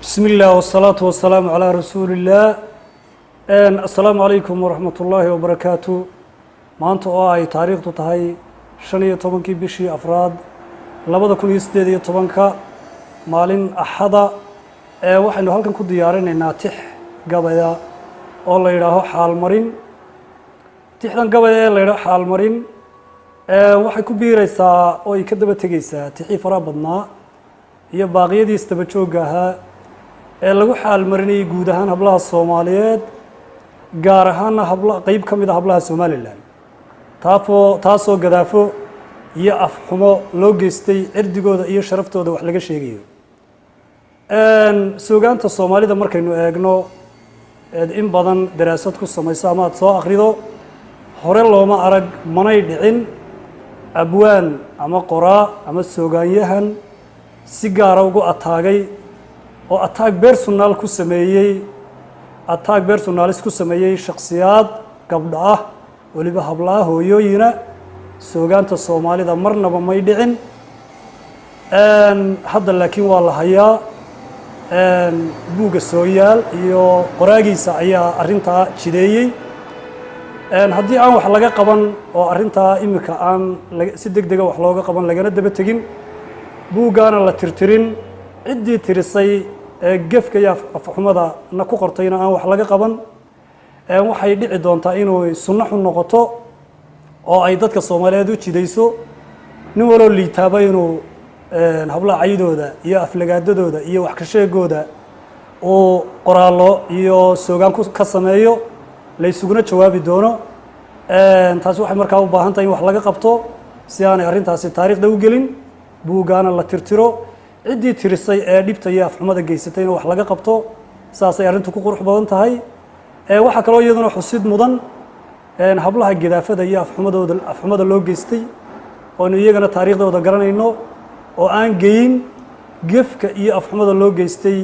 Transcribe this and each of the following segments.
بسم الله والصلاة والسلام على رسول الله السلام عليكم ورحمة الله وبركاته maanta oo ay taariikhdu tahay 15 bishii afraad 2018 maalin axada waxaynu halkan ku diyaarinaynaa tix gabaya oo la yiraahdo xaalmarin tixdan gabaya ee la yiraahdo xaalmarin waxay ku biiraysaa oo ay ka daba tagaysaa tixii fara badnaa iyo baaqyadii isdaba joogga ahaa ee lagu xaalmarinayay guud ahaan hablaha Soomaaliyeed gaar ahaan qayb ka mid ah hablaha Somaliland taasoo gadaafo iyo afxumo loo geystay cirdigooda iyo sharaftooda wax laga sheegayo suugaanta Soomaalida markaynu eegno in badan daraasad ku samaysa ama aad soo akhrido hore looma arag manay dhicin abwaan ama qoraa ama suugaanyahan si gaar ah ugu ataagay oo attack personal ku sameeyay shakhsiyaad gabdho ah waliba hablaha hooyooyina suugaanta Soomaalida marnaba may dhicin hadda laakiin waa la hayaa buuga sooyaal iyo qoraagiisa ayaa arintaa jideeyay haddii aan wax laga qaban oo arintaa imika aan si degdeg ah wax looga qaban lagana daba tegin buugaana la tirtirin ciddii tirisay gefka iyo afxumada na ku qortayna aan wax laga qaban waxay dhici doontaa inuu sunno xun noqoto oo ay dadka Soomaaliyeed u jidayso nin waloo liitaaba inuu hablaha caydooda iyo aflagaadadooda iyo wax ka sheegooda oo qoraallo iyo suugaan ka sameeyo la isuguna jawaabi doono taas waxay markaa u baahan tahay in wax laga qabto si aanay arrintaasi taariikhda u gelin buugaana la tirtiro ciddii tirisay ee dhibta iyo afxumada geysatayna wax laga qabto saasay arrintu ku qurux badan tahay waxa kale oo iyaduna xusid mudan hablaha gidaafada iyo afxumada loo geystay oo iyagana taariikhdooda garanayno oo aan geyn gefka iyo afxumada loo geystay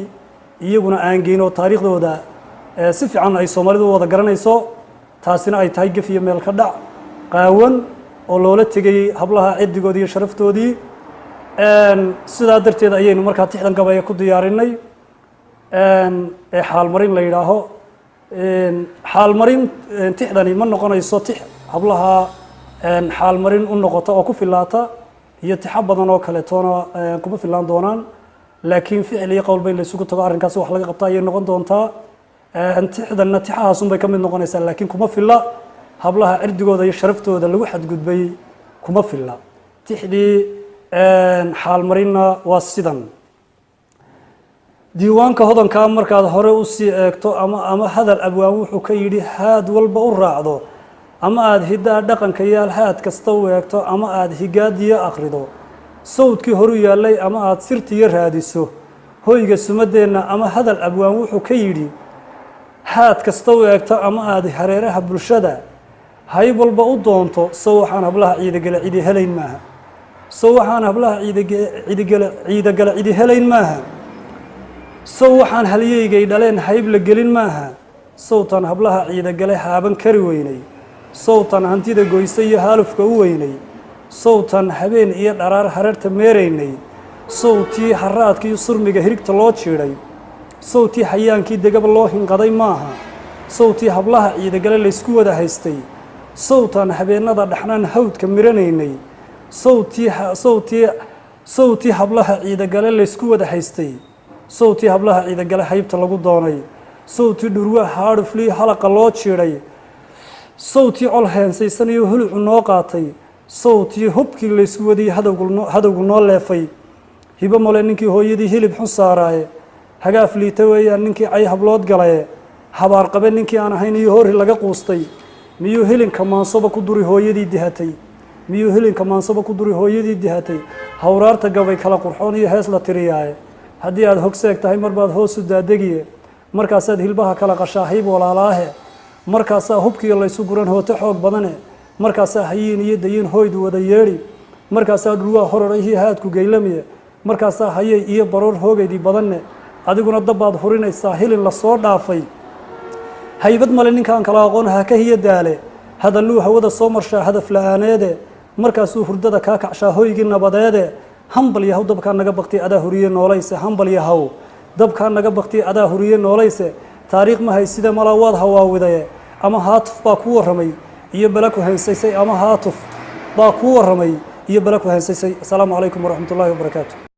iyaguna aan geyn oo taariikhdooda si fiican ay Soomaalidu wada garanayso taasina ay tahay gef iyo meel ka dhac qaawan oo loola tagay hablaha cidigood iyo sharaftoodii sidaa darteed ayaynu markaa tixdan gabaya ku diyaarinay xaalmarin la yiraahdo xaalmarin tixdani ma noqonayso tix hablaha xaalmarin u noqoto oo ku filaata iyo tixo badan oo kale toona kuma filaan doonaan laakiin ficil iyo qowl bay la isugu tago arrinkaas wax laga qabtaa ayay noqon doontaa tixdanna tixahaas un bay ka mid noqonaysaa laakiin kuma filla hablaha cirdigooda iyo sharaftooda lagu xadgudbay kuma filla tixdii xaalmarinna waa sidan diiwaanka hodanka markaad hore u sii eegto ama hadal abwaan wuxuu ka yidhi haad walba u raacdo ama aad hidaa dhaqanka yaal haad kasta u eegto ama aad higaadiyo akhrido sawdkii horu yaallay ama aad sirtiyo raadiso hoyga sumadeenna ama hadal abwaan wuxuu ka yidhi haad kasta u eegto ama aad hareeraha bulshada hayb walba u doonto sow waxaan hablaha ciidagale cidi helayn maaha sow waxaan hablaha ciidagale cidi helayn maaha sow waxaan halyeygay dhaleen hayb la gelin maaha sowtan hablaha ciidagale haaban kari weynay sowtan hantida goysa iyo haalufka u weynay sowtan habeen iyo dharaar hareerta meeraynay sowtii haraadka iyo surmiga hirigta loo jiidhay sowtii hayaankii degaba loo hinqaday maaha sowtii hablaha ciidagale laysku wada haystay sowtan habeenada dhaxnaan hawdka miranaynay sowtii hablaha ciidagale laysku wada haystay sowtii hablaha ciidagale haybta lagu doonay sowtii dhurwa haadhuflii halaqa loo jiidhay sowtii col heensaysanayoo hulucu noo qaatay sowtii hubkii laysku wadiyey hadowgu noo leefay hibo male ninkii hooyadii hilib xun saaraaye hagaaf liita weeyaan ninkii cay hablood galaye habaarqabe ninkii aan ahayn iyo hori laga quustay miyuu hilinka maansoba ku duri hooyadii dihatay hawraarta gabay kala qurxoon iyo hees la tiriyaaye haddii aad hogseeg tahay marbaad hoosu daadegiye markaasaad hilbaha kala qashaa hayb walaalaahe markaasaa hubkiiyo laysu guran hoote xoog badane markaasaa hayiin iyo dayiin hoydu wada yeedhi markaasaa dhurwaa hororayhii haadku geylamiye markaasaa hayay iyo baroor hoogaydii badanne adiguna dabbaad hurinaysaa hilin la soo dhaafay haybad male ninkaan kala aqoon ha ka hiyo daale hadalluu hawada soo marshaa hadaf la-aaneede markaasuu hurdada kaa kacshaa hoygii nabadeede hambal yahow dabkaa naga baqtay adaa horiye noolayse hambal yahow dabkaa naga baktiya adaa huriye noolayse taariikh ma haysida malaa waad hawaawidaye ama haatuf baa ku warramay iyo bala ku haysaysay ama haatuf baa ku warramay iyo bala ku haysaysay. asalaamu calaykum waraxmat ullaahi wabarakaatu.